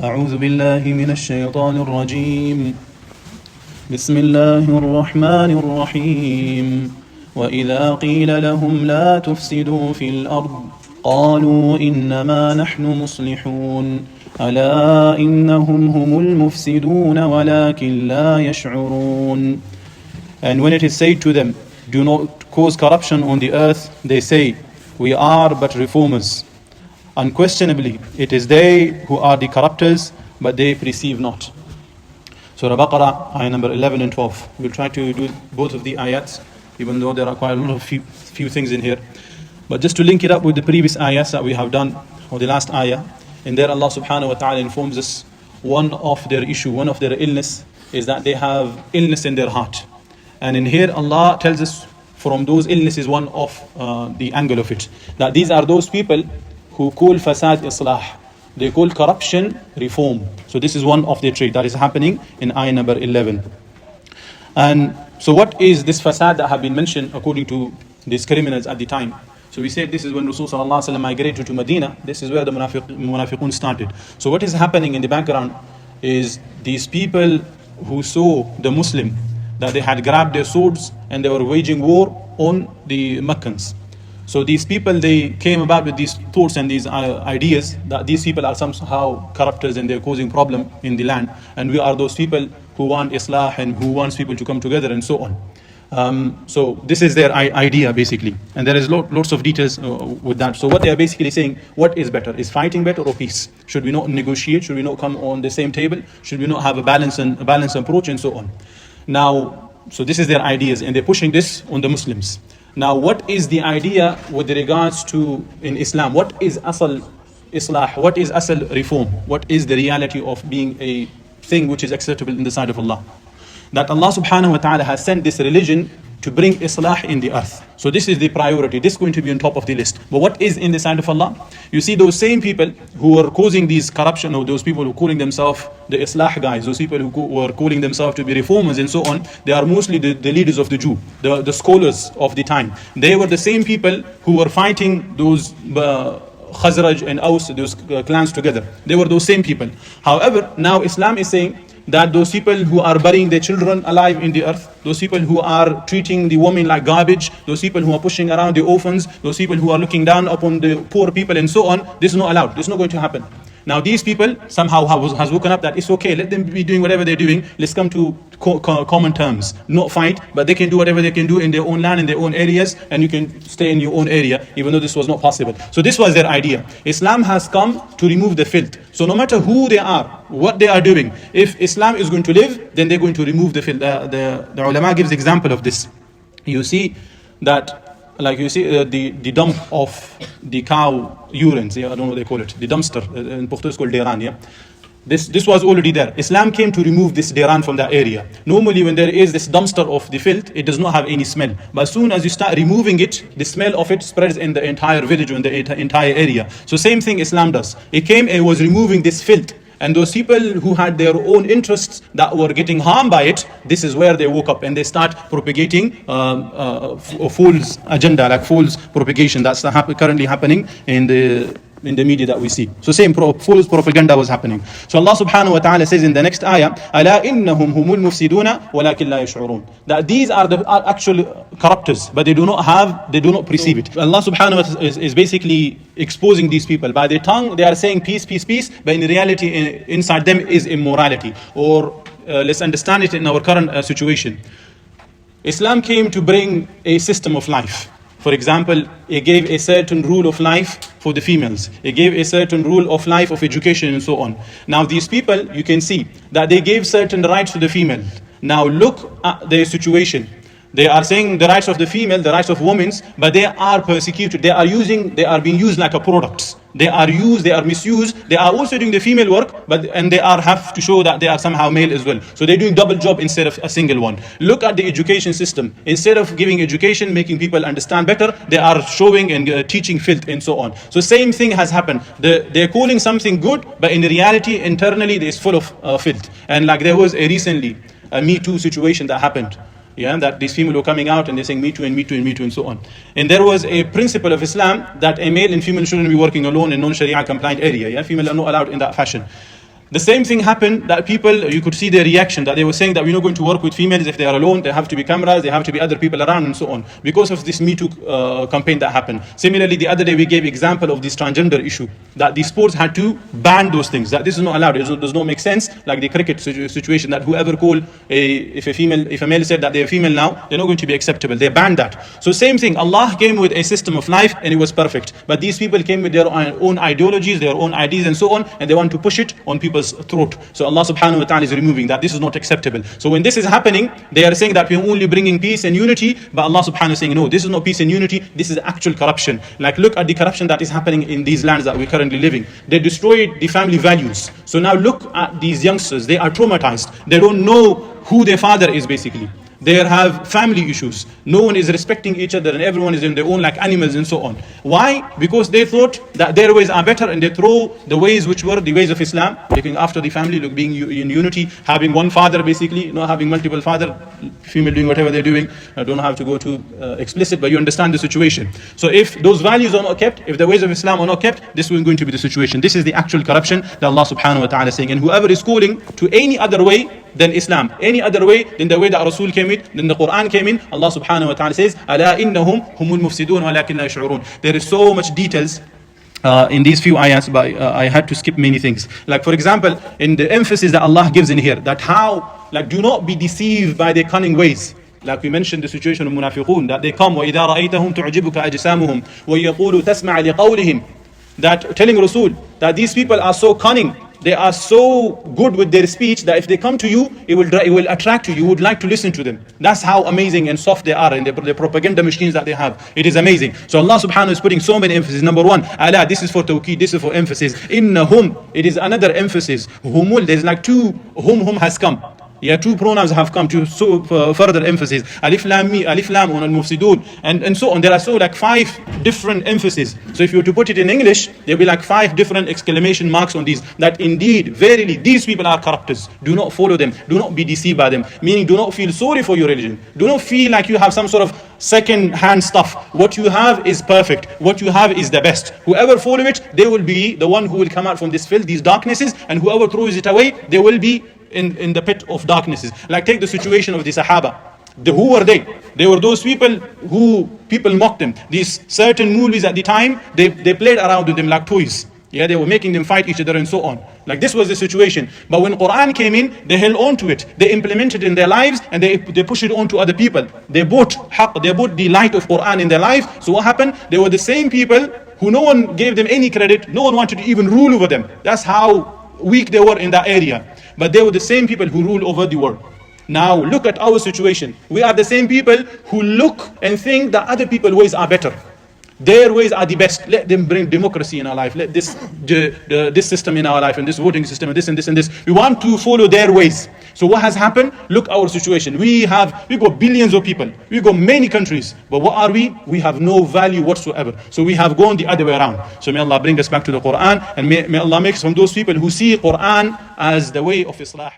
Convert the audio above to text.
أعوذ بالله من الشيطان الرجيم بسم الله الرحمن الرحيم وإذا قيل لهم لا تفسدوا في الأرض قالوا إنما نحن مصلحون ألا إنهم هم المفسدون ولكن لا يشعرون. And when it is said to them, do not cause corruption on the earth, they say, we are but reformers. Unquestionably, it is they who are the corrupters, but they perceive not. Surah Al Baqarah, ayah number 11 and 12. We'll try to do both of the ayats, even though there are quite a lot of few things in here. But just to link it up with the previous ayats that we have done, or the last ayah, in there Allah subhanahu wa ta'ala informs us one of their issue, one of their illness, is that they have illness in their heart. And in here Allah tells us from those illnesses one of the angle of it, that these are those people who call fasad islah. They call corruption reform. So this is one of their traits that is happening in ayah number 11. And so what is this fasad that have been mentioned according to these criminals at the time? So we said this is when Rasul sallallahu alaihi wasallam migrated to Medina. This is where the munafiqun started. So what is happening in the background is these people who saw the Muslim, that they had grabbed their swords and they were waging war on the Meccans. So these people, they came about with these thoughts and these ideas that these people are somehow corruptors and they're causing problem in the land. And we are those people who want Islah and who wants people to come together and so on. So this is their idea basically. And there is lots of details with that. So what they are basically saying, what is better? Is fighting better or peace? Should we not negotiate? Should we not come on the same table? Should we not have a balanced approach and so on? Now, so this is their ideas and they're pushing this on the Muslims. Now, what is the idea with regards to in Islam? What is asal islah? What is asal reform? What is the reality of being a thing which is acceptable in the sight of Allah? That Allah subhanahu wa ta'ala has sent this religion to bring islah in the earth. So this is the priority. This is going to be on top of the list. But what is in the sight of Allah? You see those same people who are causing these corruption, or those people who are calling themselves the islah guys, those people who are calling themselves to be reformers and so on, they are mostly the leaders of the Jew, the scholars of the time. They were the same people who were fighting those Khazraj and Aus, those clans together. They were those same people. However, now Islam is saying that those people who are burying their children alive in the earth, those people who are treating the women like garbage, those people who are pushing around the orphans, those people who are looking down upon the poor people and so on, this is not allowed. This is not going to happen. Now these people somehow has woken up that it's okay, let them be doing whatever they're doing, let's come to common terms, not fight, but they can do whatever they can do in their own land, in their own areas, and you can stay in your own area, even though this was not possible. So this was their idea. Islam has come to remove the filth. So no matter who they are, what they are doing, if Islam is going to live, then they're going to remove the filth. The ulama gives example of this. You see that, like you see the dump of the cow urines, I don't know what they call it, the dumpster, in Portuguese it's called deran, yeah? This was already there. Islam came to remove this deran from that area. Normally when there is this dumpster of the filth, it does not have any smell. But as soon as you start removing it, the smell of it spreads in the entire village or in the entire area. So same thing Islam does. It came and was removing this filth. And those people who had their own interests that were getting harmed by it, this is where they woke up and they start propagating a false agenda, like false propagation. That's currently happening in the media that we see. So same false propaganda was happening. So Allah subhanahu wa ta'ala says in the next ayah, أَلَا إِنَّهُمْ هُمُ الْمُفْسِدُونَ وَلَكِنْ لَا يَشْعُرُونَ. That these are the actual corruptors, but they do not perceive it. Allah subhanahu wa ta'ala is basically exposing these people. By their tongue, they are saying peace, peace, peace, but in reality, inside them is immorality. Or let's understand it in our current situation. Islam came to bring a system of life. For example, it gave a certain rule of life for the females. It gave a certain rule of life of education and so on. Now these people, you can see that they gave certain rights to the female. Now look at their situation. They are saying the rights of the female, the rights of women, but they are persecuted. They are being used like a product. They are used, they are misused. They are also doing the female work, and they have to show that they are somehow male as well. So they're doing double job instead of a single one. Look at the education system. Instead of giving education, making people understand better, they are showing and teaching filth and so on. So same thing has happened. They're calling something good, but in reality, internally, it's full of filth. And like there was recently a Me Too situation that happened. Yeah, that these female were coming out and they're saying me too and me too and me too and so on. And there was a principle of Islam that a male and female shouldn't be working alone in non-Sharia compliant area. Yeah, female are not allowed in that fashion. The same thing happened that people, you could see their reaction, that they were saying that we're not going to work with females if they are alone, there have to be cameras, there have to be other people around and so on, because of this Me Too campaign that happened. Similarly, the other day we gave example of this transgender issue, that the sports had to ban those things, that this is not allowed, it does not make sense, like the cricket situation, that whoever if a male said that they're female now, they're not going to be acceptable, they banned that. So same thing, Allah came with a system of life and it was perfect, but these people came with their own ideologies, their own ideas and so on, and they want to push it on people's throat. So Allah subhanahu wa ta'ala is removing that. This is not acceptable. So when this is happening, they are saying that we're only bringing peace and unity, but Allah subhanahu wa ta'ala is saying no, this is not peace and unity, this is actual corruption. Like look at the corruption that is happening in these lands that we're currently living. They destroyed the family values. So now look at these youngsters, they are traumatized. They don't know who their father is basically. They have family issues. No one is respecting each other and everyone is in their own like animals and so on. Why? Because they thought that their ways are better and they throw the ways which were the ways of Islam, looking after the family, being in unity, having one father basically, not having multiple father, female doing whatever they're doing. I don't have to go too explicit, but you understand the situation. So if those values are not kept, if the ways of Islam are not kept, this is going to be the situation. This is the actual corruption that Allah subhanahu wa ta'ala is saying. And whoever is calling to any other way than Islam, any other way than the way that Rasul came in, then the Quran came in, Allah subhanahu wa ta'ala says, أَلَا إِنَّهُمْ هُمُ الْمُفْسِدُونَ وَلَكِنْ لَا يَشْعُرُونَ. There is so much details in these few ayats, but I had to skip many things. Like for example, in the emphasis that Allah gives in here, that how, like do not be deceived by their cunning ways. Like we mentioned the situation of munafiqun, that they come, وَإِذَا رَأَيْتَهُمْ تُعْجِبُكَ أَجْسَامُهُمْ وَيَقُولُ تَسْمَعَ لِقَوْلِهِمْ. That telling Rasul that these people are so cunning, they are so good with their speech that if they come to you, it will attract you. You would like to listen to them. That's how amazing and soft they are, and the propaganda machines that they have. It is amazing. So Allah subhanahu wa ta'ala is putting so many emphasis. Number one, Allah, this is for tawqid, this is for emphasis. Innahum, it is another emphasis. Humul, there's like two, hum has come. Yeah, two pronouns have come to further emphasis. Alif lam mi, alif lam on al-mufsidun, and so on. There are so like 5 different emphases. So if you were to put it in English, there'll be like 5 different exclamation marks on these. That indeed, verily, these people are corruptors. Do not follow them. Do not be deceived by them. Meaning, do not feel sorry for your religion. Do not feel like you have some sort of second-hand stuff. What you have is perfect. What you have is the best. Whoever follow it, they will be the one who will come out from this filth, these darknesses, and whoever throws it away, they will be in the pit of darknesses. Like take the situation of the Sahaba. Who were they? They were those people who people mocked them. These certain movies at the time, they played around with them like toys. Yeah, they were making them fight each other and so on. Like this was the situation. But when Quran came in, they held on to it. They implemented it in their lives and they pushed it on to other people. They bought haqq, they bought the light of Quran in their lives. So what happened? They were the same people who no one gave them any credit. No one wanted to even rule over them. That's how weak they were in that area. But they were the same people who rule over the world. Now look at our situation. We are the same people who look and think that other people's ways are better. Their ways are the best. Let them bring democracy in our life. Let this system in our life, and this voting system, and this and this and this. We want to follow their ways. So what has happened? Look our situation. We got billions of people. We got many countries. But what are we? We have no value whatsoever. So we have gone the other way around. So may Allah bring us back to the Quran, and may Allah make us from those people who see Quran as the way of Islah.